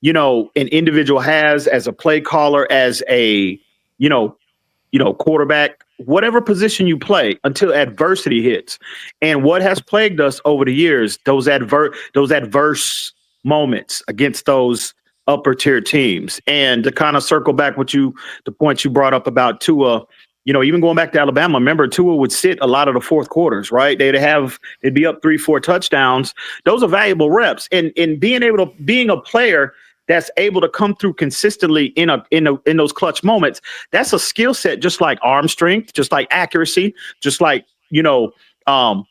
an individual has as a play caller, as a, quarterback, whatever position you play until adversity hits. And what has plagued us over the years, those adverse moments against those upper tier teams. And to kind of circle back the point you brought up about Tua, even going back to Alabama, remember Tua would sit a lot of the fourth quarters, right? They'd be up 3-4 touchdowns. Those are valuable reps. And being a player that's able to come through consistently in those clutch moments, that's a skill set, just like arm strength, just like accuracy, just like,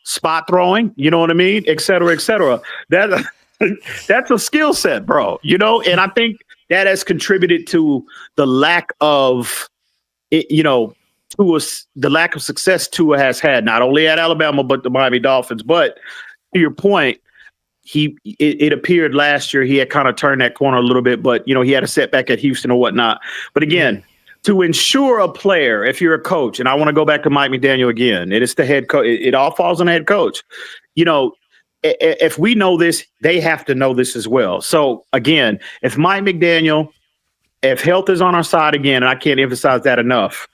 spot throwing, you know what I mean? Et cetera, et cetera. That's a skill set, bro, and I think that has contributed to the lack of, the lack of success Tua has had, not only at Alabama, but the Miami Dolphins. But to your point, it appeared last year he had kind of turned that corner a little bit, but, he had a setback at Houston or whatnot. But again, to ensure a player, if you're a coach, and I want to go back to Mike McDaniel again, it is the head coach. It all falls on the head coach. If we know this, they have to know this as well. So again, if Mike McDaniel, if health is on our side again, and I can't emphasize that enough,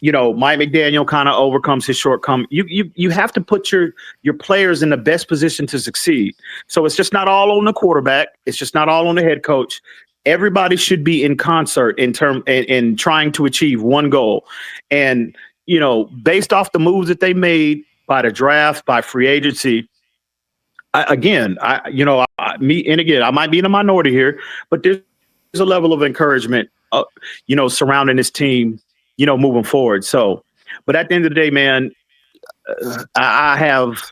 Mike McDaniel kind of overcomes his shortcoming. You have to put your players in the best position to succeed. So it's just not all on the quarterback. It's just not all on the head coach. Everybody should be in concert in trying to achieve one goal. And, based off the moves that they made by the draft, by free agency, I might be in a minority here, but there's a level of encouragement, surrounding this team, moving forward. So, but at the end of the day, man, I have,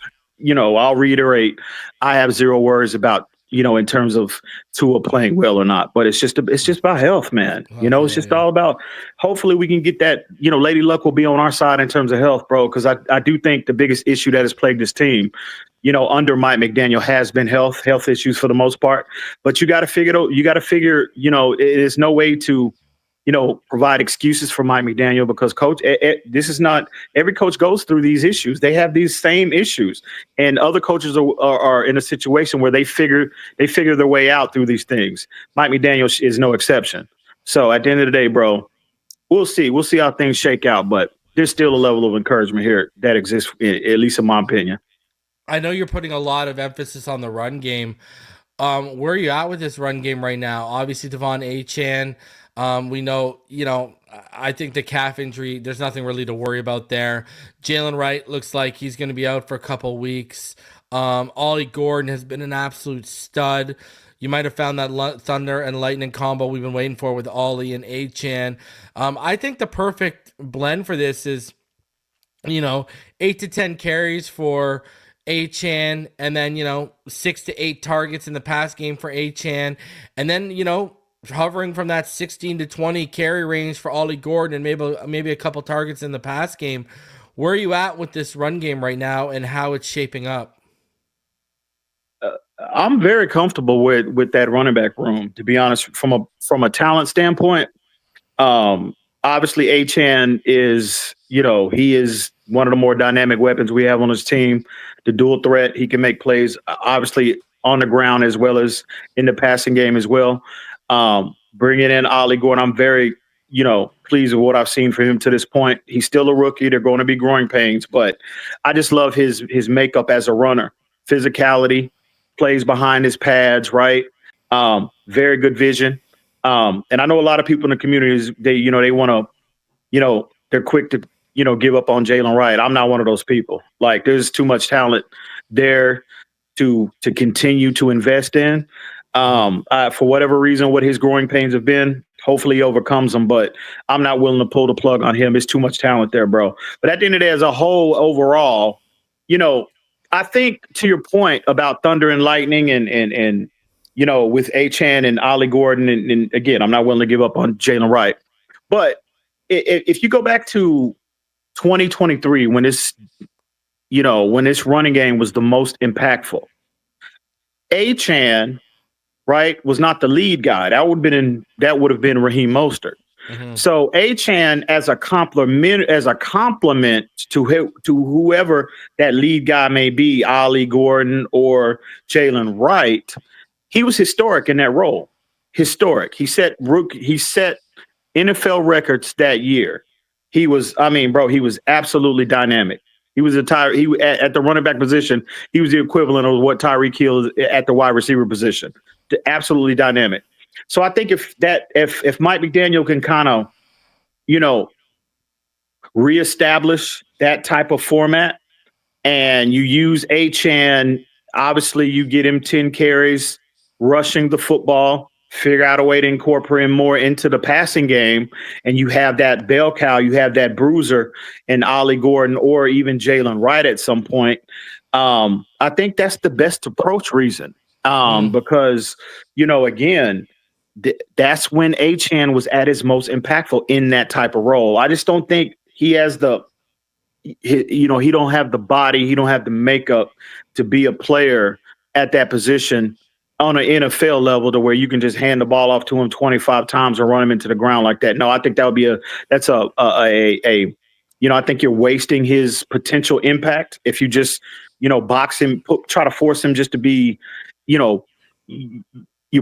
I'll reiterate, I have zero worries about, in terms of Tua playing well or not, but it's just about health, man. It's just all about, hopefully we can get that, Lady Luck will be on our side in terms of health, bro. Cause I do think the biggest issue that has plagued this team, under Mike McDaniel has been health issues for the most part, but you got to figure, it is no way to, provide excuses for Mike McDaniel, because coach, this is not, every coach goes through these issues. They have these same issues, and other coaches are in a situation where they figure their way out through these things. Mike McDaniel is no exception. So at the end of the day, bro, we'll see how things shake out, but there's still a level of encouragement here that exists, at least in my opinion. I know you're putting a lot of emphasis on the run game. Where are you at with this run game right now? Obviously, Devon Achane. We know, I think the calf injury, there's nothing really to worry about there. Jalen Wright looks like he's going to be out for a couple weeks. Ollie Gordon has been an absolute stud. You might have found that thunder and lightning combo we've been waiting for with Ollie and Achane. I think the perfect blend for this is, 8 to 10 carries for Achane, and then, 6 to 8 targets in the pass game for Achane, and then, hovering from that 16 to 20 carry range for Ollie Gordon, and maybe a couple targets in the pass game. Where are you at with this run game right now and how it's shaping up? I'm very comfortable with that running back room, to be honest, from a talent standpoint. Obviously Achane is, he is one of the more dynamic weapons we have on his team. The dual threat, he can make plays, obviously on the ground as well as in the passing game as well. Bringing in Ollie Gordon, I'm very, pleased with what I've seen from him to this point. He's still a rookie. They're going to be growing pains, but I just love his makeup as a runner. Physicality, plays behind his pads, right? Very good vision. And I know a lot of people in the communities, they want to, they're quick to, give up on Jalen Wright. I'm not one of those people. Like, there's too much talent there to continue to invest in. For whatever reason, what his growing pains have been, hopefully he overcomes them, but I'm not willing to pull the plug on him. It's too much talent there, bro. But at the end of the day, as a whole, overall, I think to your point about thunder and lightning and with Achane and Ollie Gordon, and again, I'm not willing to give up on Jalen Wright. But if you go back to 2023, when this running game was the most impactful, Achane, right, was not the lead guy. That would have been Raheem Mostert. Mm-hmm. So Achane, as a compliment to whoever that lead guy may be, Ollie Gordon or Jalen Wright, he was historic in that role. Historic. He set NFL records that year. he was, I mean, bro, he was absolutely dynamic. He was at the running back position. He was the equivalent of what Tyreek Hill is at the wide receiver position. Absolutely dynamic. So I think if Mike McDaniel can kind of, you know, reestablish that type of format, and you use Achane, obviously you get him 10 carries, rushing the football, figure out a way to incorporate him more into the passing game, and you have that bell cow, you have that bruiser in Ollie Gordon or even Jalen Wright at some point. I think that's the best approach reason. Because, you know, again, that's when Achane was at his most impactful in that type of role. I just don't think he has he don't have the body, he don't have the makeup to be a player at that position on an NFL level to where you can just hand the ball off to him 25 times or run him into the ground like that. No, I think that would be I think you're wasting his potential impact if you just, box him, try to force him just to be, you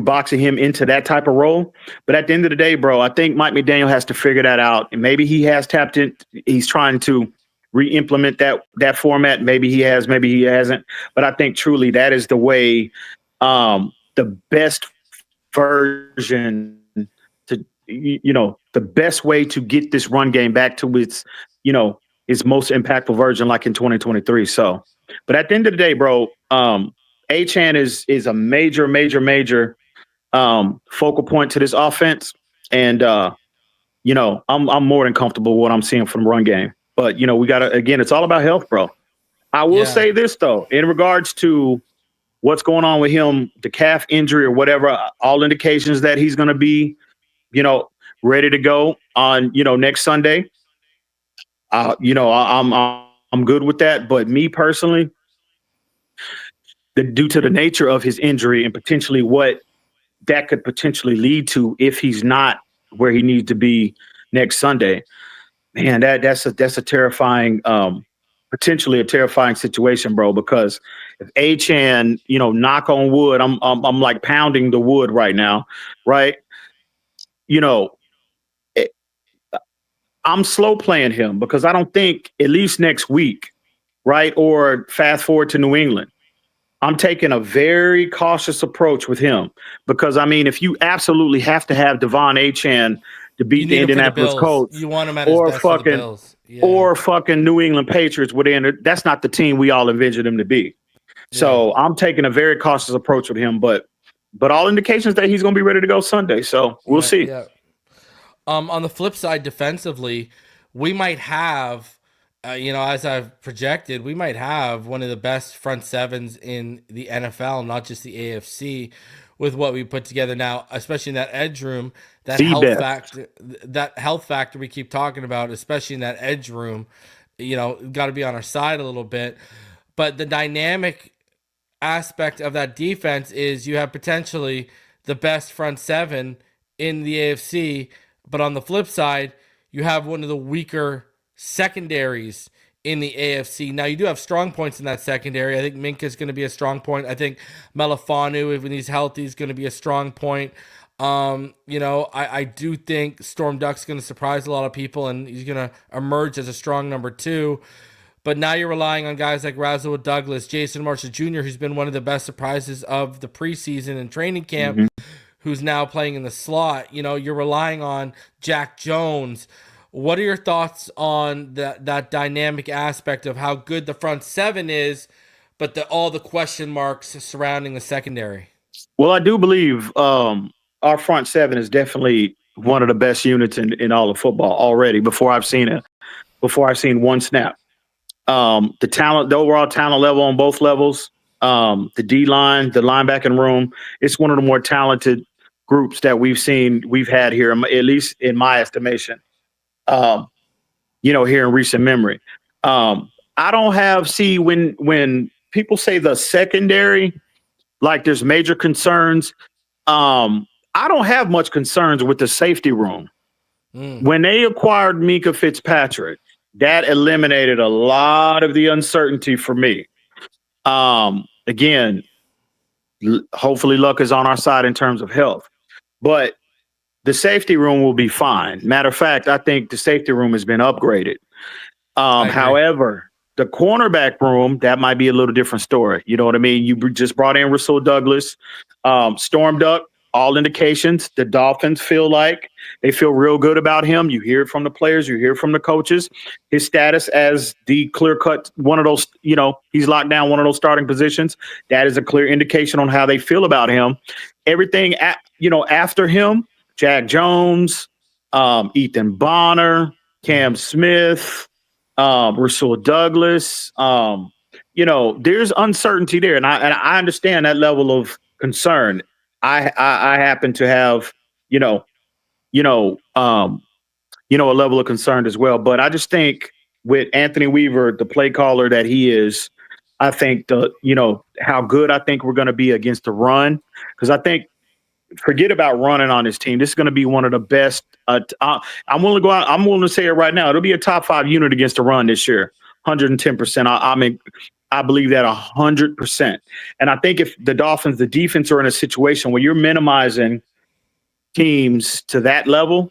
boxing him into that type of role. But at the end of the day, bro, I think Mike McDaniel has to figure that out. And maybe he has tapped in. He's trying to re-implement that format. Maybe he has, maybe he hasn't. But I think truly that is the way, the best version to, the best way to get this run game back to its most impactful version, like in 2023. So, but at the end of the day, bro, Achane is a major focal point to this offense. And, I'm more than comfortable with what I'm seeing from the run game. But, we got to, again, it's all about health, bro. I will say this, though, in regards to what's going on with him, the calf injury or whatever, all indications that he's going to be, ready to go on, next Sunday. I'm good with that. But me personally, due to the nature of his injury and potentially what that could potentially lead to if he's not where he needs to be next Sunday, man, that's a terrifying, potentially a terrifying situation, bro. Because if Achane, knock on wood, I'm like pounding the wood right now, right? I'm slow playing him because I don't think at least next week, right? Or fast forward to New England, I'm taking a very cautious approach with him because, I mean, if you absolutely have to have Devon Achane to beat the Indianapolis Colts, you want him at his best for the Bills. Or fucking New England Patriots, that's not the team we all envisioned him to be. So I'm taking a very cautious approach with him, but all indications that he's going to be ready to go Sunday. So we'll see. Yeah. On the flip side, defensively, we might have, as I've projected, we might have one of the best front sevens in the NFL, not just the AFC, with what we put together now, especially in that edge room, that health factor we keep talking about, especially in that edge room, got to be on our side a little bit. But the dynamic aspect of that defense is you have potentially the best front seven in the AFC. But on the flip side, you have one of the weaker secondaries in the AFC. Now, you do have strong points in that secondary. I think Minka's going to be a strong point. I think Melifanu, when he's healthy, is going to be a strong point. I do think Storm Duck's going to surprise a lot of people, and he's going to emerge as a strong number 2. But now you're relying on guys like Rasul Douglas, Jason Marshall Jr., who's been one of the best surprises of the preseason and training camp, who's now playing in the slot. You're relying on Jack Jones. What are your thoughts on that dynamic aspect of how good the front seven is, but all the question marks surrounding the secondary? Well, I do believe our front seven is definitely one of the best units in all of football already before I've seen one snap. The overall talent level on both levels, the D-line, the linebacking room, it's one of the more talented groups that we've had here, at least in my estimation, here in recent memory. I don't when people say the secondary, like there's major concerns, I don't have much concerns with the safety room. When they acquired Minkah Fitzpatrick, that eliminated a lot of the uncertainty for me. Again, hopefully luck is on our side in terms of health. But the safety room will be fine. Matter of fact, I think the safety room has been upgraded. However, the cornerback room, that might be a little different story. You know what I mean? You just brought in Rasul Douglas, Storm Duck. All indications, the Dolphins feel real good about him. You hear it from the players, you hear it from the coaches. His status as the clear-cut one of those, he's locked down one of those starting positions. That is a clear indication on how they feel about him. Everything, after him, Jack Jones, Ethan Bonner, Cam Smith, Rasul Douglas. There's uncertainty there, and I understand that level of concern. I happen to have, a level of concern as well. But I just think with Anthony Weaver, the play caller that he is, I think how good I think we're going to be against the run, because I think forget about running on this team. This is going to be one of the best. I'm willing to go out. I'm willing to say it right now. It'll be a top 5 unit against the run this year. 110%. I believe that 100%. And I think if the Dolphins, the defense, are in a situation where you're minimizing teams to that level,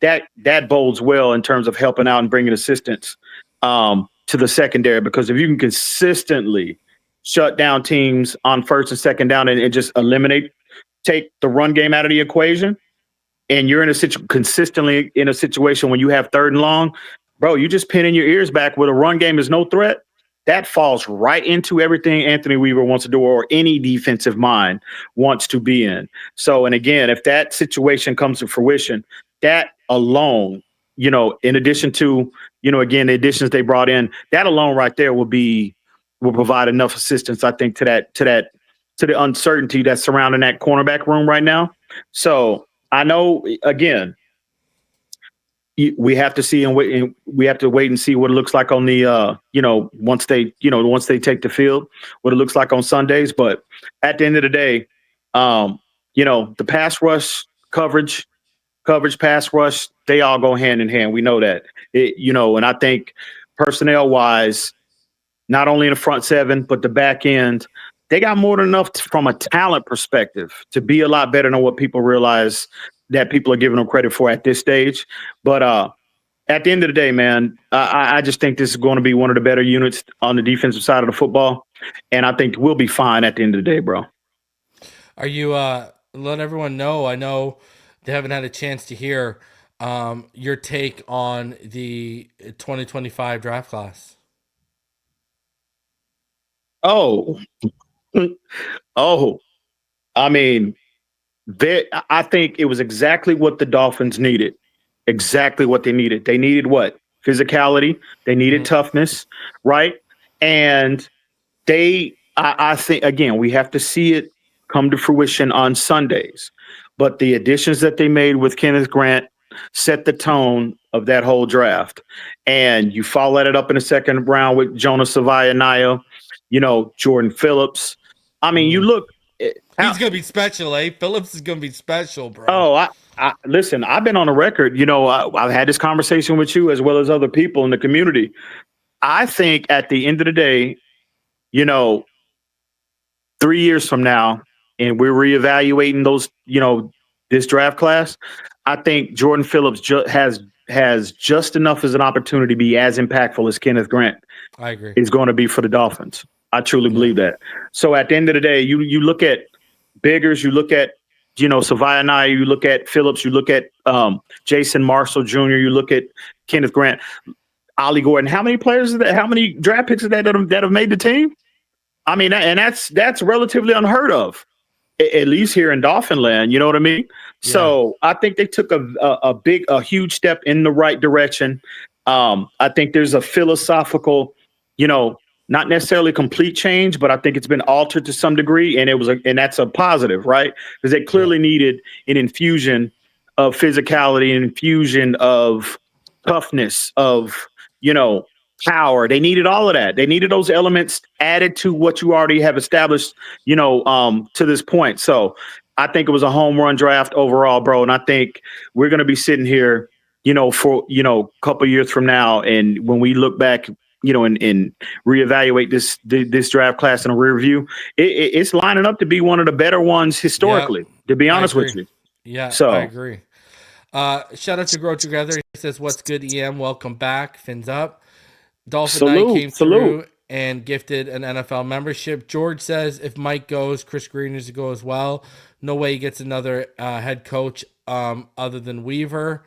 that bodes well in terms of helping out and bringing assistance to the secondary. Because if you can consistently shut down teams on first and second down and just take the run game out of the equation, and you're consistently in a situation when you have third and long, bro, you just pinning your ears back where the run game is no threat. That falls right into everything Anthony Weaver wants to do, or any defensive mind wants to be in. So, and again, if that situation comes to fruition, that alone, in addition to, again, the additions they brought in, that alone right there will provide enough assistance, I think, to the uncertainty that's surrounding that cornerback room right now. So I know, again, we have to see and we have to wait and see what it looks like on the once they take the field, what it looks like on Sundays. But at the end of the day, the pass rush coverage, pass rush, they all go hand in hand. We know that, and I think personnel wise, not only in the front seven but the back end, they got more than enough from a talent perspective to be a lot better than what people realize that people are giving them credit for at this stage. But at the end of the day, man, I just think this is going to be one of the better units on the defensive side of the football. And I think we'll be fine at the end of the day, bro. Are you letting everyone know? I know they haven't had a chance to hear your take on the 2025 draft class. Oh, I mean, I think it was exactly what the Dolphins needed. Exactly what they needed. They needed what? Physicality. They needed toughness, right? And I think, again, we have to see it come to fruition on Sundays. But the additions that they made with Kenneth Grant set the tone of that whole draft. And you follow it up in the second round with Jonas Savaiinaio, Jordan Phillips. I mean, you look. He's going to be special, eh? Phillips is going to be special, bro. Oh, listen, I've been on the record. I've had this conversation with you as well as other people in the community. I think at the end of the day, 3 years from now, and we're reevaluating those, this draft class, I think Jordan Phillips has just enough as an opportunity to be as impactful as Kenneth Grant. I agree. Is going to be for the Dolphins. I truly believe that. So at the end of the day, you look at Biggers, you look at, Savaiinaio, you look at Phillips, you look at Jason Marshall Jr., you look at Kenneth Grant, Ollie Gordon. How many players how many draft picks that have made the team? I mean, and that's relatively unheard of, at least here in Dolphin land. You know what I mean? Yeah. So I think they took a huge step in the right direction. I think there's a philosophical, not necessarily complete change, but I think it's been altered to some degree, and that's a positive, right? Because they clearly needed an infusion of physicality, an infusion of toughness, of power. They needed all of that. They needed those elements added to what you already have established, to this point. So I think it was a home run draft overall, bro. And I think we're going to be sitting here, for a couple of years from now, and when we look back, and reevaluate this draft class in a rear view, it's lining up to be one of the better ones historically, to be honest with you. Yeah, so I agree. Shout out to Grow Together. He says, "What's good, EM? Welcome back. Fins up." Dolphin Salute, Knight came salute. through and gifted an NFL membership. George says, "If Mike goes, Chris Green needs to go as well. No way he gets another head coach other than Weaver."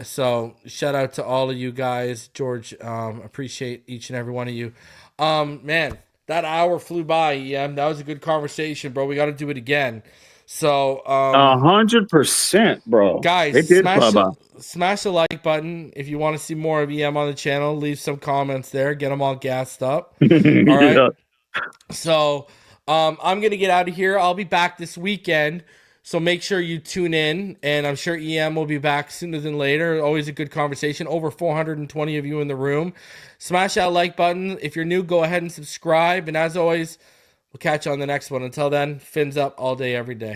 So shout out to all of you guys. George, appreciate each and every one of you. Man, that hour flew by, EM. That was a good conversation, bro. We got to do it again. So 100%, bro. guys, It did fly by. smash the like button if you want to see more of EM on the channel. Leave some comments there. Get them all gassed up. All right. Yeah. So I'm gonna get out of here. I'll be back this weekend. So make sure you tune in, and I'm sure EM will be back sooner than later. Always a good conversation. Over 420 of you in the room. Smash that like button. If you're new, go ahead and subscribe. And as always, we'll catch you on the next one. Until then, fins up all day, every day.